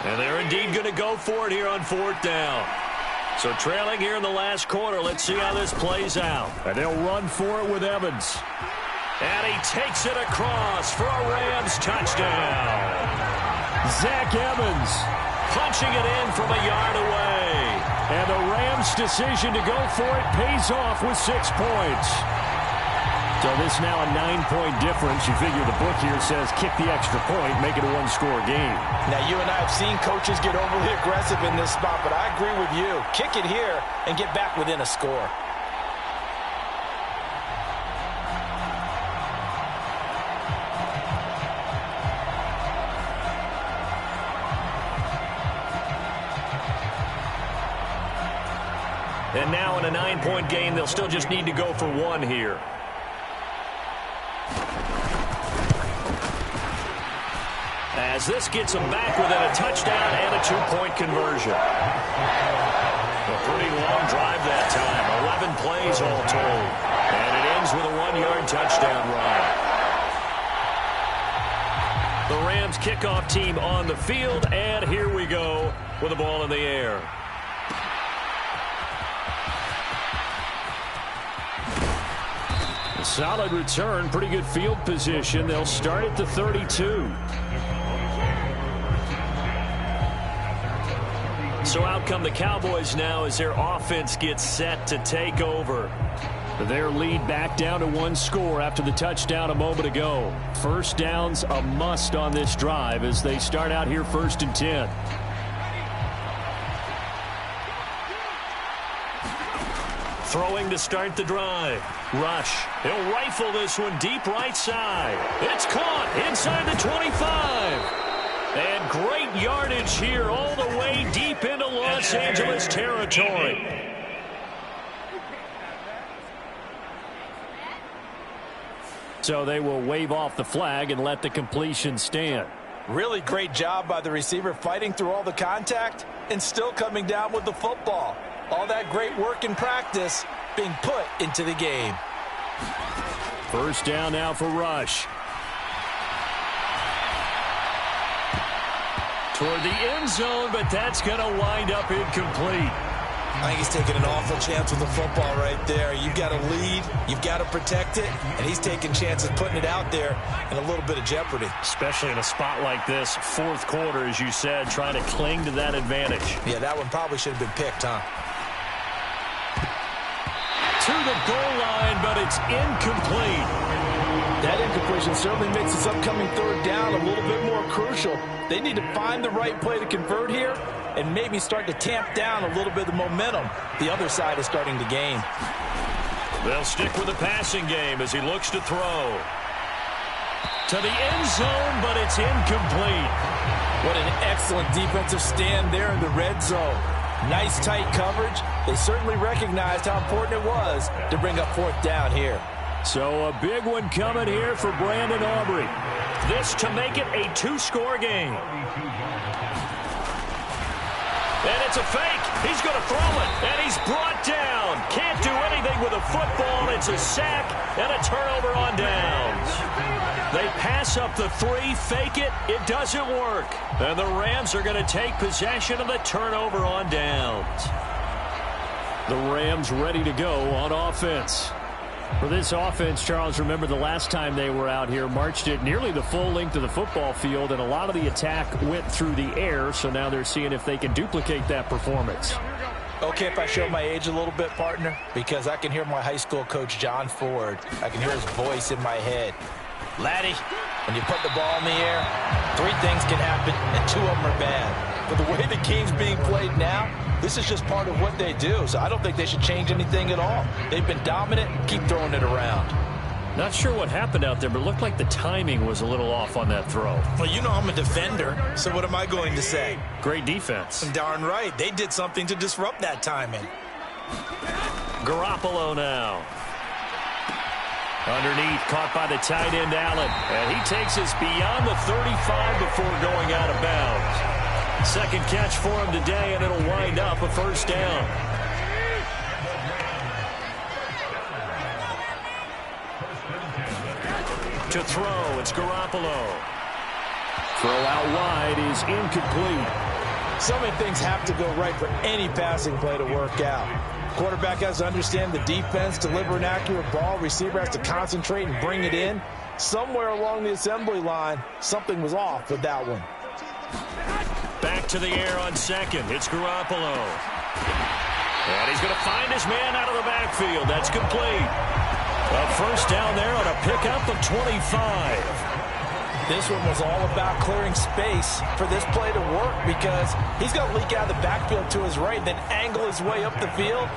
And they're indeed going to go for it here on 4th down. So trailing here in the last quarter. Let's see how this plays out. And they'll run for it with Evans. And he takes it across for a Rams touchdown. Zach Evans punching it in from a yard away. And the Rams' decision to go for it pays off with 6 points. So this now a 9-point difference. You figure the book here says kick the extra point, make it a 1-score game. Now, you and I have seen coaches get overly aggressive in this spot, but I agree with you. Kick it here and get back within a score. And now in a 9-point game, they'll still just need to go for 1 here. As this gets them back within a touchdown and a 2-point conversion. A pretty long drive that time. 11 plays all told. And it ends with a 1-yard touchdown run. The Rams kickoff team on the field, and here we go with the ball in the air. Solid return, pretty good field position. They'll start at the 32. So out come the Cowboys now as their offense gets set to take over. Their lead back down to 1 score after the touchdown a moment ago. First down's a must on this drive as they start out here 1st and 10. Throwing to start the drive. Rush. He'll rifle this one deep right side. It's caught inside the 25. And great yardage here all the way deep into Los Angeles territory. So they will wave off the flag and let the completion stand. Really great job by the receiver fighting through all the contact and still coming down with the football. All that great work in practice being put into the game. First down now for Rush. Toward the end zone, but that's going to wind up incomplete. I think he's taking an awful chance with the football right there. You've got to lead, you've got to protect it, and he's taking chances putting it out there in a little bit of jeopardy. Especially in a spot like this, fourth quarter, as you said, trying to cling to that advantage. Yeah, that one probably should have been picked, huh? To the goal line, but it's incomplete. That incompletion certainly makes this upcoming third down a little bit more crucial. They need to find the right play to convert here and maybe start to tamp down a little bit of the momentum the other side is starting to gain. They'll stick with the passing game as he looks to throw. To the end zone, but it's incomplete. What an excellent defensive stand there in the red zone. Nice tight coverage. They certainly recognized how important it was to bring up fourth down here. So a big one coming here for Brandon Aubrey. This to make it a two-score game. And it's a fake. He's going to throw it. And he's brought down. Can't do anything with a football. It's a sack and a turnover on downs. They pass up the three, fake it. It doesn't work. And the Rams are going to take possession of the turnover on downs. The Rams ready to go on offense. For this offense, Charles, remember the last time they were out here, marched it nearly the full length of the football field, and a lot of the attack went through the air, so now they're seeing if they can duplicate that performance. Okay, if I show my age a little bit, partner, because I can hear my high school coach, John Ford. I can hear his voice in my head. Laddie, when you put the ball in the air, three things can happen, and two of them are bad. But the way the game's being played now, this is just part of what they do, so I don't think they should change anything at all. They've been dominant. Keep throwing it around. Not sure what happened out there, but it looked like the timing was a little off on that throw. Well, you know I'm a defender, so what am I going to say? Great defense. Darn right. They did something to disrupt that timing. Garoppolo now. Underneath, caught by the tight end, Allen. And he takes us beyond the 35 before going out of bounds. Second catch for him today, and it'll wind up a first down. To throw, it's Garoppolo. Throw out wide is incomplete. So many things have to go right for any passing play to work out. Quarterback has to understand the defense, deliver an accurate ball. Receiver has to concentrate and bring it in. Somewhere along the assembly line, something was off with that one. Back to the air on second. It's Garoppolo. And he's going to find his man out of the backfield. That's complete. A first down there on a pickup of 25. This one was all about clearing space for this play to work because he's got to leak out of the backfield to his right and then angle his way up the field.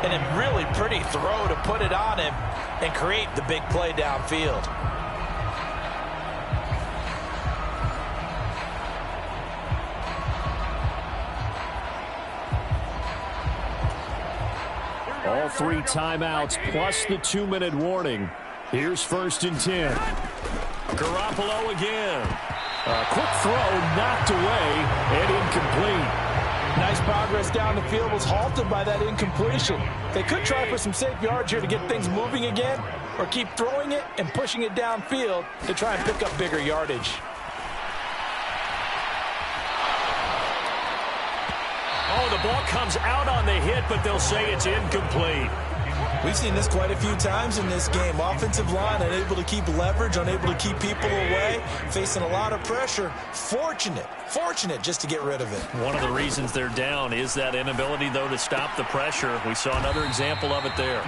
And a really pretty throw to put it on him and create the big play downfield. All three timeouts plus the 2-minute warning. Here's 1st and 10. Garoppolo again. A quick throw knocked away and incomplete. Nice progress down the field was halted by that incompletion. They could try for some safe yards here to get things moving again or keep throwing it and pushing it downfield to try and pick up bigger yardage. Oh, the ball comes out on the hit, but they'll say it's incomplete. We've seen this quite a few times in this game. Offensive line unable to keep leverage, unable to keep people away, facing a lot of pressure. Fortunate just to get rid of it. One of the reasons they're down is that inability, though, to stop the pressure. We saw another example of it there.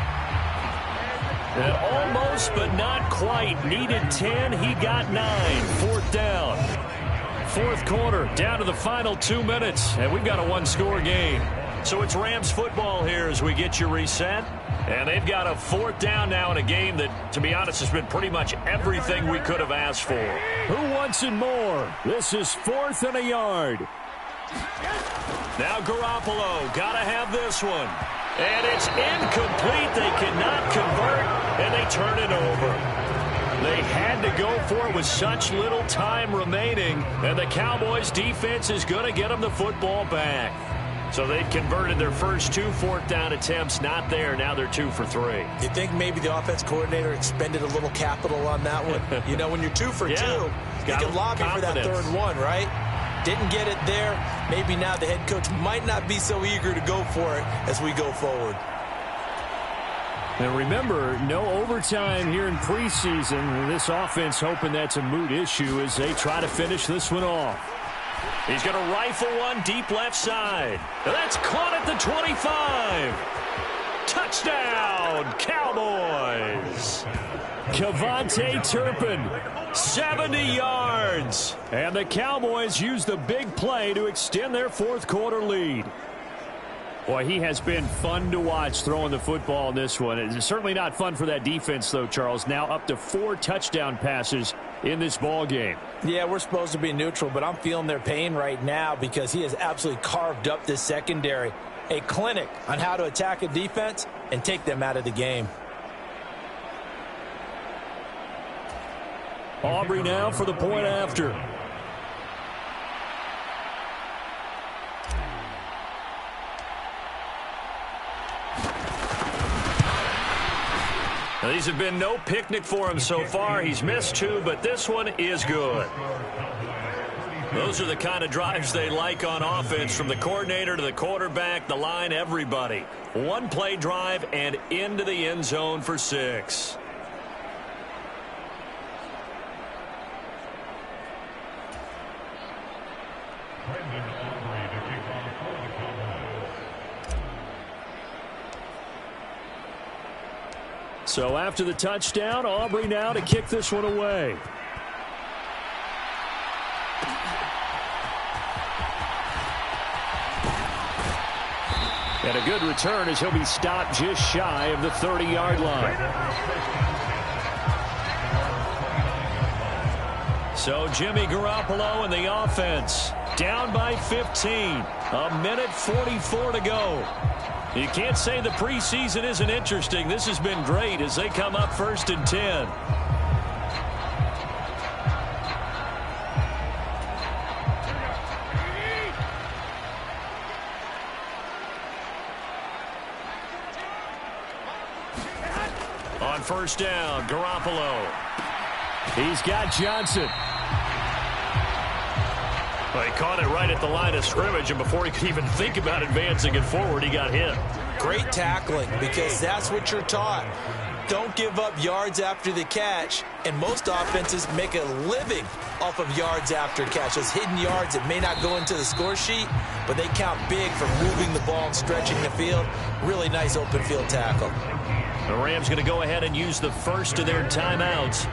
And almost, but not quite. Needed 10, he got 9. Fourth down. Fourth quarter, down to the final 2 minutes, and we've got a one-score game. So it's Rams football here as we get you reset. And they've got a fourth down now in a game that, to be honest, has been pretty much everything we could have asked for. Who wants it more? This is 4th and a yard. Now Garoppolo, got to have this one. And it's incomplete. They cannot convert, and they turn it over. They had to go for it with such little time remaining, and the Cowboys defense is going to get them the football back. So they've converted their first 2 fourth down attempts. Not there. Now they're 2 for 3. You think maybe the offense coordinator expended a little capital on that one? You know, when you're 2 for 2, you can lobby for that third one, right? Didn't get it there. Maybe now the head coach might not be so eager to go for it as we go forward. And remember, no overtime here in preseason. This offense hoping that's a moot issue as they try to finish this one off. He's going to rifle one deep left side. That's caught at the 25. Touchdown, Cowboys. Kevontae Turpin, 70 yards. And the Cowboys use the big play to extend their fourth quarter lead. Boy, he has been fun to watch throwing the football in this one. It's certainly not fun for that defense, though, Charles. Now up to 4 touchdown passes in this ball game. Yeah, we're supposed to be neutral, but I'm feeling their pain right now because he has absolutely carved up this secondary. A clinic on how to attack a defense and take them out of the game. Aubrey now for the point after. Now, these have been no picnic for him so far. He's missed 2, but this one is good. Those are the kind of drives they like on offense, from the coordinator to the quarterback, the line, everybody. One play drive and into the end zone for 6. So after the touchdown, Aubrey now to kick this one away. And a good return as he'll be stopped just shy of the 30-yard line. So Jimmy Garoppolo and the offense down by 15. A minute 44 to go. You can't say the preseason isn't interesting. This has been great as they come up 1st and 10. On 1st down, Garoppolo. He's got Johnson. Well, he caught it right at the line of scrimmage, and before he could even think about advancing it forward, he got hit. Great tackling, because that's what you're taught. Don't give up yards after the catch, and most offenses make a living off of yards after catch. Those hidden yards that may not go into the score sheet, but they count big for moving the ball and stretching the field. Really nice open field tackle. The Rams going to go ahead and use the first of their timeouts,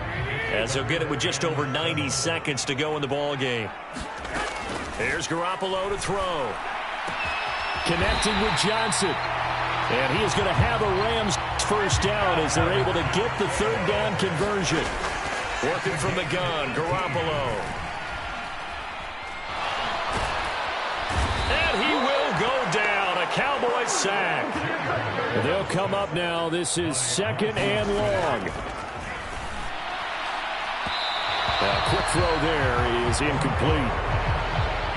as they'll get it with just over 90 seconds to go in the ball game. Here's Garoppolo to throw. Connecting with Johnson. And he is going to have a Rams first down as they're able to get the 3rd down conversion. Working from the gun, Garoppolo. And he will go down. A Cowboys sack. They'll come up now. This is 2nd and long. A quick throw there is incomplete.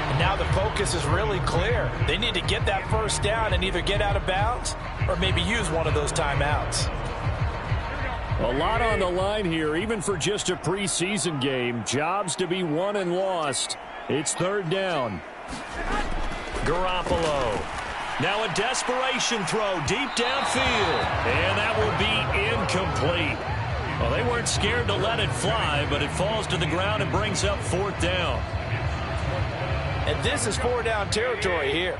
And now the focus is really clear. They need to get that first down and either get out of bounds or maybe use one of those timeouts. A lot on the line here, even for just a preseason game. Jobs to be won and lost. It's 3rd down. Garoppolo. Now a desperation throw deep downfield. And that will be incomplete. Well, they weren't scared to let it fly, but it falls to the ground and brings up 4th down. And this is 4-down territory here.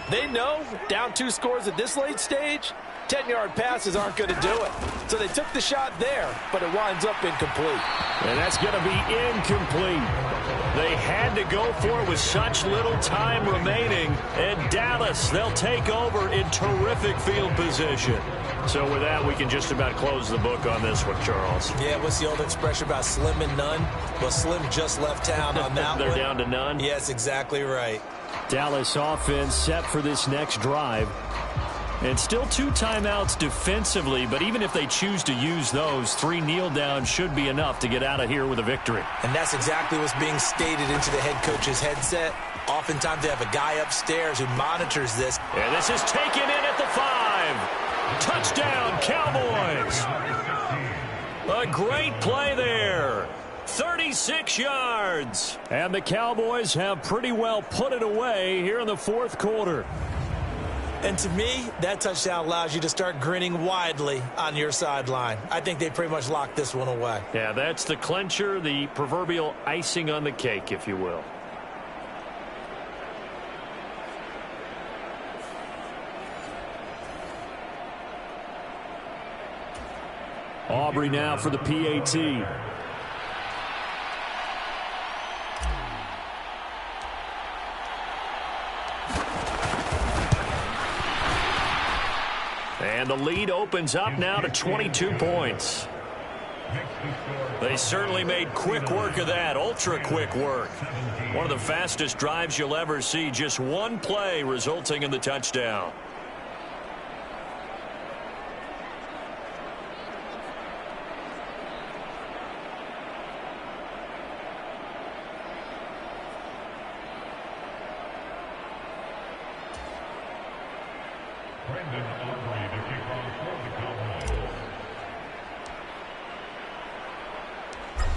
They know down 2 scores at this late stage, 10-yard passes aren't going to do it. So they took the shot there, but it winds up incomplete. And that's going to be incomplete. They had to go for it with such little time remaining. And Dallas, they'll take over in terrific field position. So with that, we can just about close the book on this one, Charles. Yeah, what's the old expression about slim and none? Well, Slim just left town on that They're one. down to none? Yes, exactly right. Dallas offense set for this next drive. And still 2 timeouts defensively, but even if they choose to use those, 3 kneel downs should be enough to get out of here with a victory. And that's exactly what's being stated into the head coach's headset. Oftentimes they have a guy upstairs who monitors this. And this is taken in at the 5. Touchdown, Cowboys. A great play there. 36 yards. And the Cowboys have pretty well put it away here in the fourth quarter. And to me, that touchdown allows you to start grinning widely on your sideline. I think they pretty much locked this one away. Yeah, that's the clincher, the proverbial icing on the cake, if you will. Aubrey now for the PAT. And the lead opens up now to 22 points. They certainly made quick work of that, ultra quick work. One of the fastest drives you'll ever see, just one play resulting in the touchdown.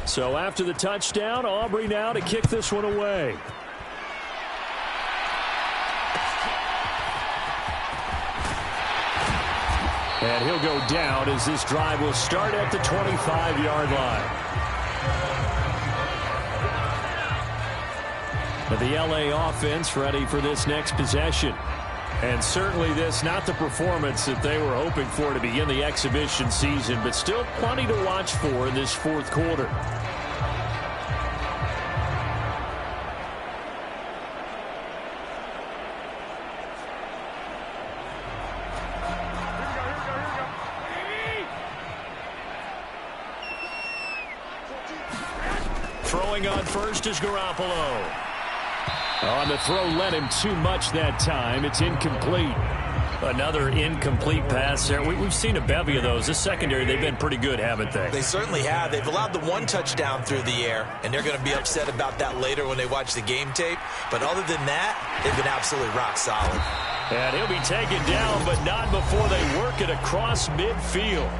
So after the touchdown, Aubrey now to kick this one away. And he'll go down as this drive will start at the 25-yard line. But the LA offense ready for this next possession. And certainly this not the performance that they were hoping for to begin the exhibition season, but still plenty to watch for in this fourth quarter. Throwing on first is Garoppolo. On the throw, led him too much that time. It's incomplete. Another incomplete pass there. We've seen a bevy of those. This secondary, they've been pretty good, haven't they? They certainly have. They've allowed the one touchdown through the air, and they're going to be upset about that later when they watch the game tape. But other than that, they've been absolutely rock solid. And he'll be taken down, but not before they work it across midfield.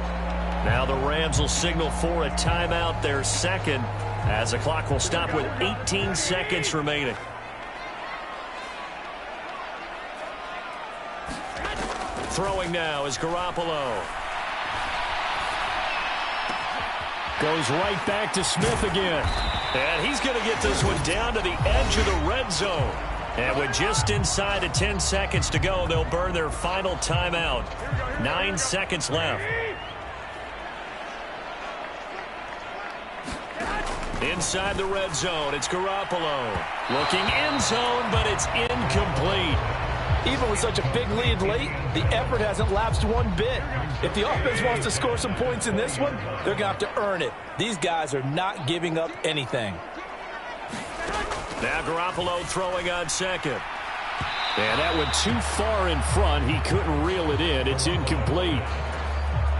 Now the Rams will signal for a timeout, their second, as the clock will stop with 18 seconds remaining. Throwing now is Garoppolo. Goes right back to Smith again. And he's going to get this one down to the edge of the red zone. And with just inside of 10 seconds to go, they'll burn their final timeout. 9 seconds left. Inside the red zone, it's Garoppolo. Looking end zone, but it's incomplete. Even with such a big lead late, the effort hasn't lapsed one bit. If the offense wants to score some points in this one, they're going to have to earn it. These guys are not giving up anything. Now Garoppolo throwing on second. And that went too far in front. He couldn't reel it in. It's incomplete.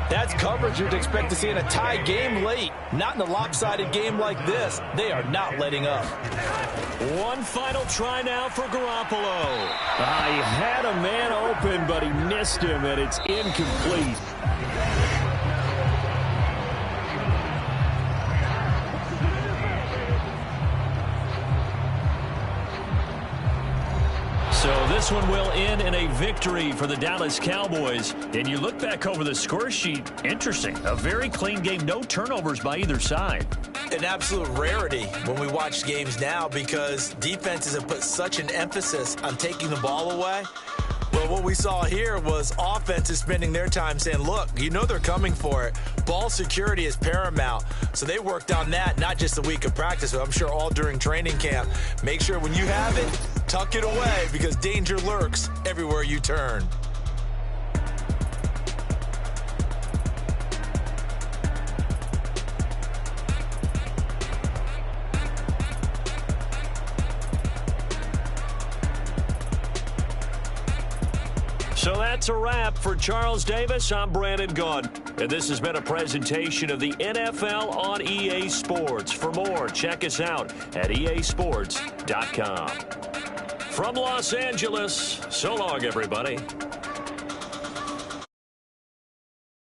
That's coverage you'd expect to see in a tie game late. Not in a lopsided game like this. They are not letting up. One final try now for Garoppolo. He had a man open, but he missed him, and it's incomplete. So this one will end in a victory for the Dallas Cowboys. And you look back over the score sheet, interesting. A very clean game, no turnovers by either side. An absolute rarity when we watch games now because defenses have put such an emphasis on taking the ball away. Well, what we saw here was offenses spending their time saying, look, you know they're coming for it. Ball security is paramount. So they worked on that, not just a week of practice, but I'm sure all during training camp. Make sure when you have it, tuck it away because danger lurks everywhere you turn. So that's a wrap for Charles Davis. I'm Brandon Gaudin, and this has been a presentation of the NFL on EA Sports. For more, check us out at easports.com. From Los Angeles, so long, everybody.